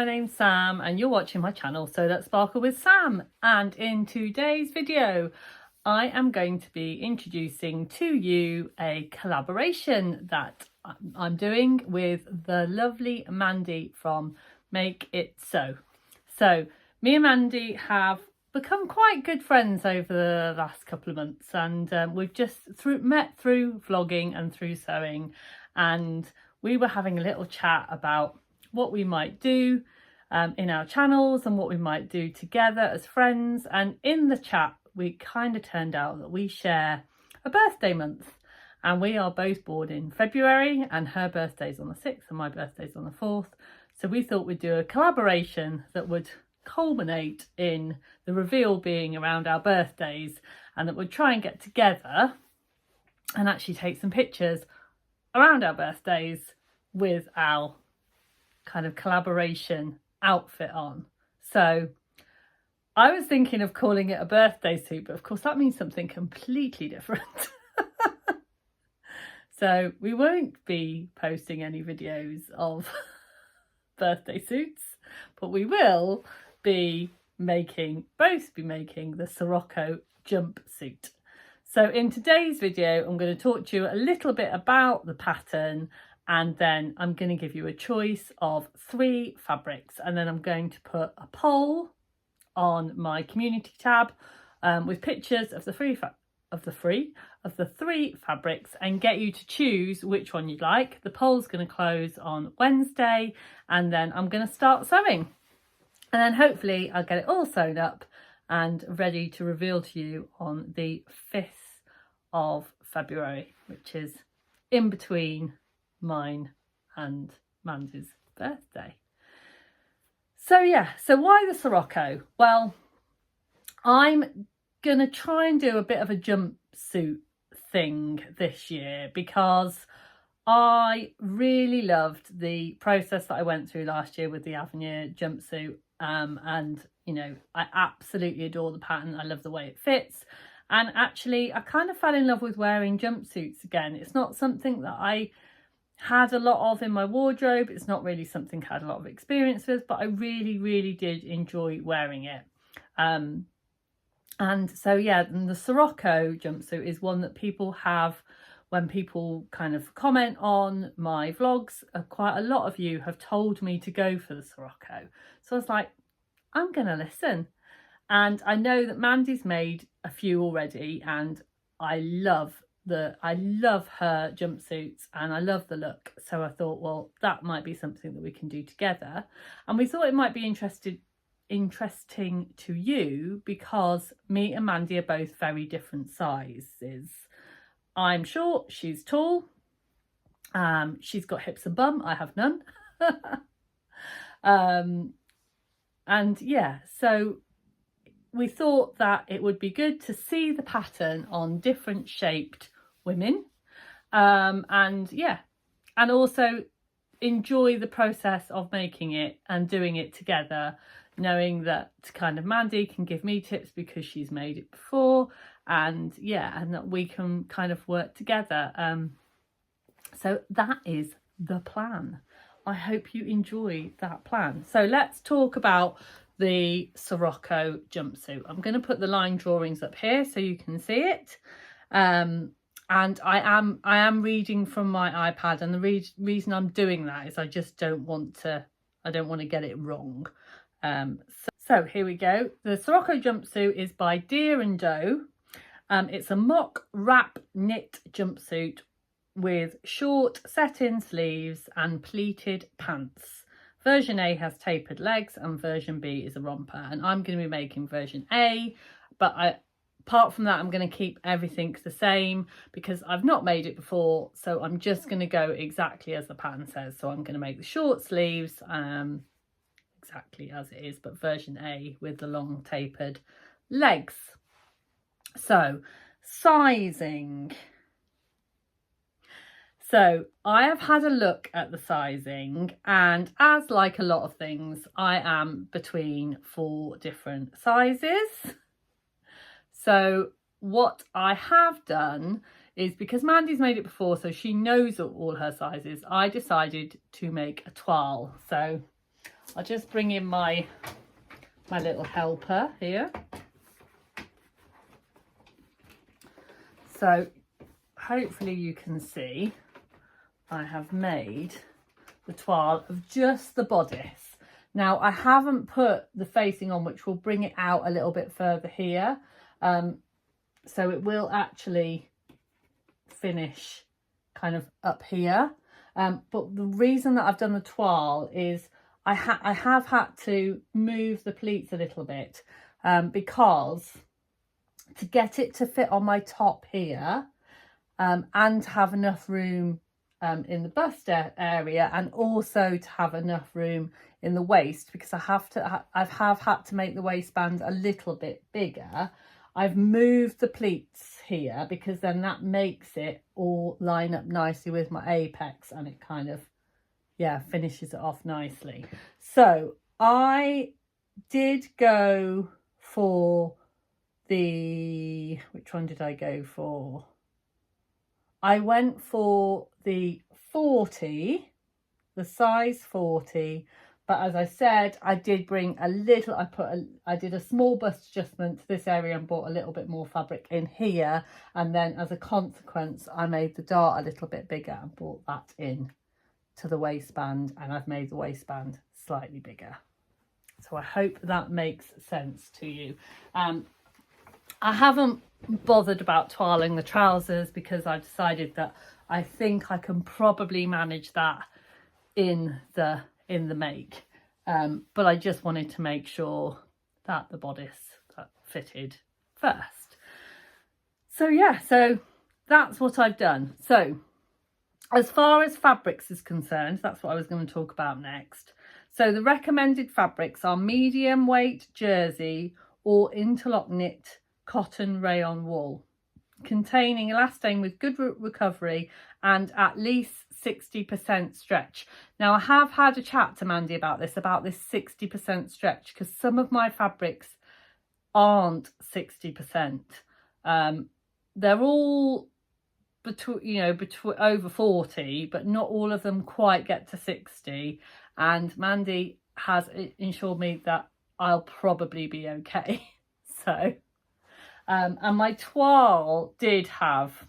my name's Sam and you're watching my channel So Let's Sparkle with Sam, and in today's video I am going to be introducing to you a collaboration that I'm doing with the lovely Mandy from Make It So. So me and Mandy have become quite good friends over the last couple of months, and we've just met through vlogging and through sewing, and we were having a little chat about what we might do in our channels and what we might do together as friends. And in the chat we kind of turned out that we share a birthday month, and we are both born in February, and her birthday's on the 6th and my birthday's on the 4th. So we thought we'd do a collaboration that would culminate in the reveal being around our birthdays, and that we'd try and get together and actually take some pictures around our birthdays with our kind of collaboration outfit on. So I was thinking of calling it a birthday suit, but of course that means something completely different. So we won't be posting any videos of birthday suits, but we will be making the Sirocco jumpsuit. So in today's video I'm going to talk to you a little bit about the pattern, and then I'm going to give you a choice of 3 fabrics, and then I'm going to put a poll on my community tab with pictures of the three fabrics, and get you to choose which one you'd like. The poll's going to close on Wednesday, and then I'm going to start sewing, and then hopefully I'll get it all sewn up and ready to reveal to you on the 5th of February, which is in between mine and Mandy's birthday. So yeah, so why the Sirocco? Well, I'm gonna try and do a bit of a jumpsuit thing this year because I really loved the process that I went through last year with the Avenir jumpsuit, and you know, I absolutely adore the pattern. I love the way it fits, and actually I kind of fell in love with wearing jumpsuits again. It's not something that I had a lot of in my wardrobe. It's not really something I had a lot of experience with, but I really did enjoy wearing it. And so yeah, and the Sirocco jumpsuit is one that people have, when people kind of comment on my vlogs, quite a lot of you have told me to go for the Sirocco. So I was like, I'm gonna listen. And I know that Mandy's made a few already, and I love her jumpsuits and I love the look. So I thought, well, that might be something that we can do together. And we thought it might be interesting to you because me and Mandy are both very different sizes. I'm short, she's tall. She's got hips and bum, I have none. And yeah, so we thought that it would be good to see the pattern on different shaped women, and yeah, and also enjoy the process of making it and doing it together, knowing that kind of Mandy can give me tips because she's made it before, and yeah, and that we can kind of work together. So that is the plan. I hope you enjoy that plan. So let's talk about the Sirocco jumpsuit. I'm going to put the line drawings up here so you can see it, and I am reading from my iPad, and the reason I'm doing that is I just don't want to get it wrong. So here we go. The Sirocco jumpsuit is by Deer and Doe. It's a mock wrap knit jumpsuit with short set-in sleeves and pleated pants. Version A has tapered legs and version B is a romper, and I'm going to be making version A, but apart from that I'm going to keep everything the same because I've not made it before, so I'm just going to go exactly as the pattern says. So I'm going to make the short sleeves exactly as it is, but version A with the long tapered legs. So sizing. So I have had a look at the sizing, and as like a lot of things, I am between 4 different sizes. So what I have done is, because Mandy's made it before, so she knows all her sizes, I decided to make a toile. So I'll just bring in my little helper here. So hopefully you can see I have made the toile of just the bodice. Now I haven't put the facing on, which will bring it out a little bit further here. So it will actually finish kind of up here. But the reason that I've done the toile is I have had to move the pleats a little bit because to get it to fit on my top here and to have enough room in the bust area, and also to have enough room in the waist, because I have had to make the waistband a little bit bigger. I've moved the pleats here because then that makes it all line up nicely with my apex, and it kind of, yeah, finishes it off nicely. So I did go for which one did I go for? I went for the 40, the size 40, but as I said, I did bring a little, I did a small bust adjustment to this area and brought a little bit more fabric in here, and then as a consequence I made the dart a little bit bigger and brought that in to the waistband, and I've made the waistband slightly bigger. So I hope that makes sense to you. I haven't bothered about toiling the trousers because I decided that I think I can probably manage that in the make, but I just wanted to make sure that the bodice fitted first. So yeah, so that's what I've done. So as far as fabrics is concerned, that's what I was going to talk about next. So the recommended fabrics are medium weight jersey or interlock knit cotton rayon wool, containing elastane with good recovery and at least 60% stretch. Now I have had a chat to Mandy about this 60% stretch, because some of my fabrics aren't 60%. They're all between over 40, but not all of them quite get to 60, and Mandy has assured me that I'll probably be okay. So and my toile did have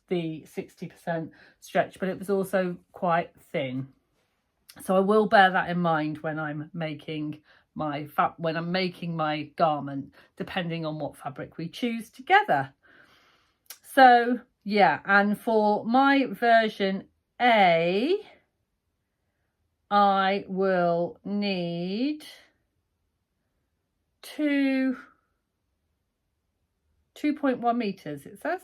the 60% stretch, but it was also quite thin. So I will bear that in mind when I'm making my garment, depending on what fabric we choose together. So yeah, and for my version A, I will need 2.1 meters, it says.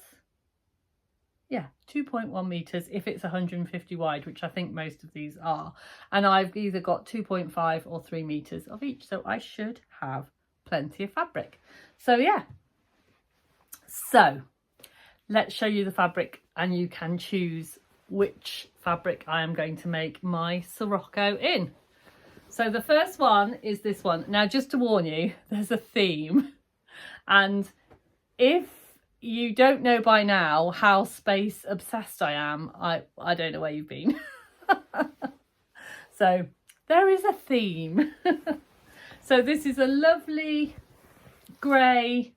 Yeah, 2.1 meters if it's 150 wide, which I think most of these are. And I've either got 2.5 or 3 meters of each, so I should have plenty of fabric. So yeah, so let's show you the fabric, and you can choose which fabric I am going to make my Sirocco in. So the first one is this one. Now, just to warn you, there's a theme, and if you don't know by now how space obsessed I am, I don't know where you've been. So there is a theme. So this is a lovely grey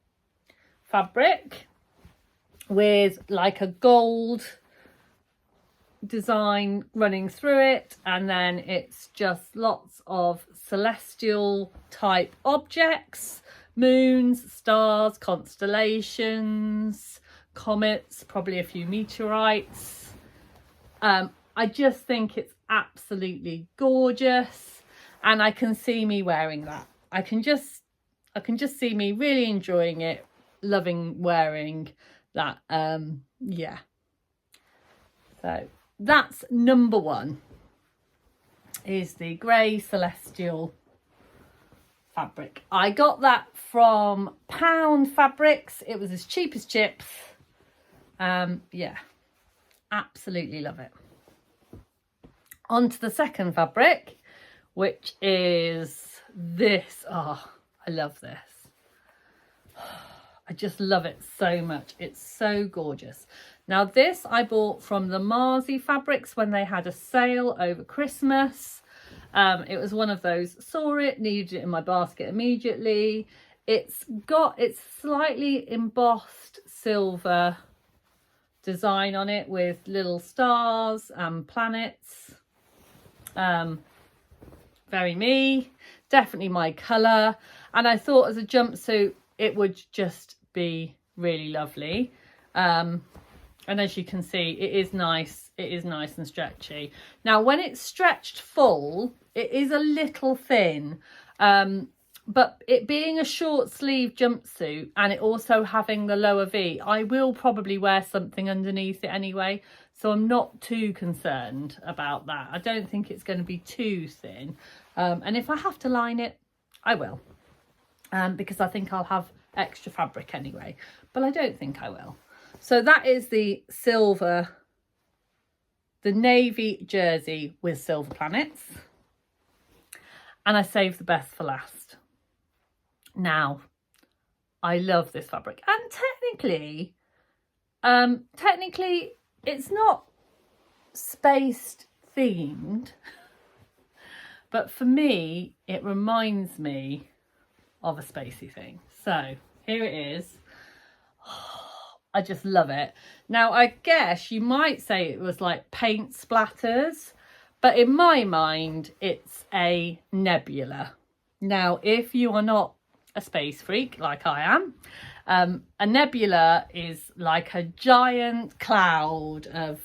fabric with like a gold design running through it, and then it's just lots of celestial type objects, moons, stars, constellations, comets, probably a few meteorites. I just think it's absolutely gorgeous, and I can see me wearing that. I can just see me really enjoying it, loving wearing that. Yeah, so that's number one, is the grey celestial fabric. I got that from Pound Fabrics. It was as cheap as chips. Yeah, absolutely love it. On to the second fabric, which is this. Oh, I love this. I just love it so much. It's so gorgeous. Now this I bought from the Marzi Fabrics when they had a sale over Christmas. It was one of those, saw it, needed it in my basket immediately. It's slightly embossed silver design on it with little stars and planets. Very me, definitely my colour. And I thought as a jumpsuit, it would just be really lovely. And as you can see, it is nice and stretchy. Now, when it's stretched full, it is a little thin. But it being a short sleeve jumpsuit and it also having the lower V, I will probably wear something underneath it anyway. So I'm not too concerned about that. I don't think it's going to be too thin. And if I have to line it, I will. Because I think I'll have extra fabric anyway. But I don't think I will. So that is the navy jersey with silver planets. And I saved the best for last. Now, I love this fabric, and technically it's not spaced themed, but for me it reminds me of a spacey thing. So here it is. I just love it. Now, I guess you might say it was like paint splatters, but in my mind it's a nebula. Now, if you are not a space freak like I am, a nebula is like a giant cloud of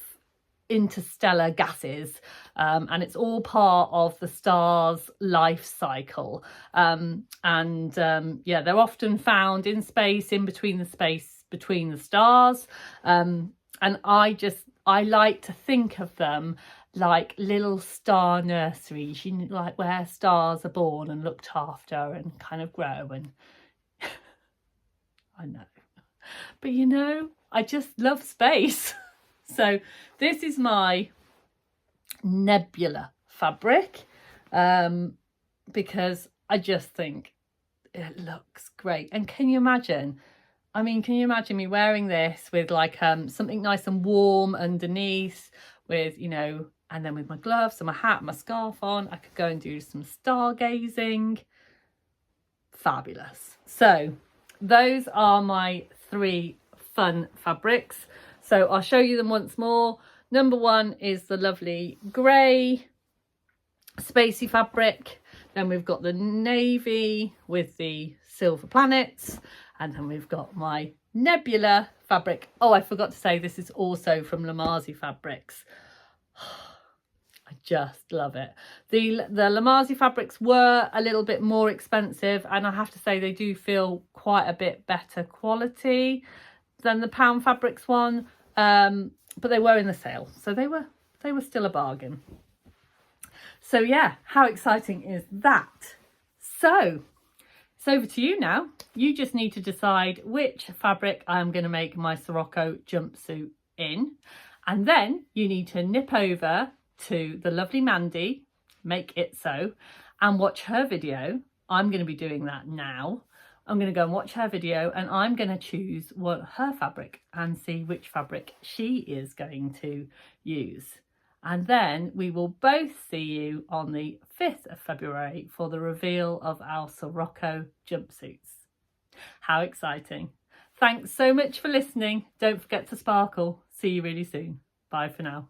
interstellar gases, and it's all part of the star's life cycle. Yeah, they're often found in space, in between the stars, and I like to think of them like little star nurseries, you know, like where stars are born and looked after and kind of grow. And I know, but you know, I just love space. So this is my Nebula fabric, because I just think it looks great. And can you imagine? I mean, can you imagine me wearing this with like something nice and warm underneath, with, you know, and then with my gloves and my hat and my scarf on, I could go and do some stargazing. Fabulous. So those are my 3 fun fabrics. So I'll show you them once more. Number 1 is the lovely grey spacey fabric. Then we've got the navy with the silver planets. And then we've got my Nebula fabric. Oh, I forgot to say this is also from Lamazi Fabrics. I just love it. The Lamazi fabrics were a little bit more expensive, and I have to say they do feel quite a bit better quality than the Pound Fabrics one, but they were in the sale, so they were still a bargain. So yeah, how exciting is that? So it's over to you now. You just need to decide which fabric I'm going to make my Sirocco jumpsuit in, and then you need to nip over to the lovely Mandy, Make It So, and watch her video. I'm going to be doing that now. I'm going to go and watch her video, and I'm going to choose her fabric and see which fabric she is going to use. And then we will both see you on the 5th of February for the reveal of our Sirocco jumpsuits. How exciting. Thanks so much for listening. Don't forget to sparkle. See you really soon. Bye for now.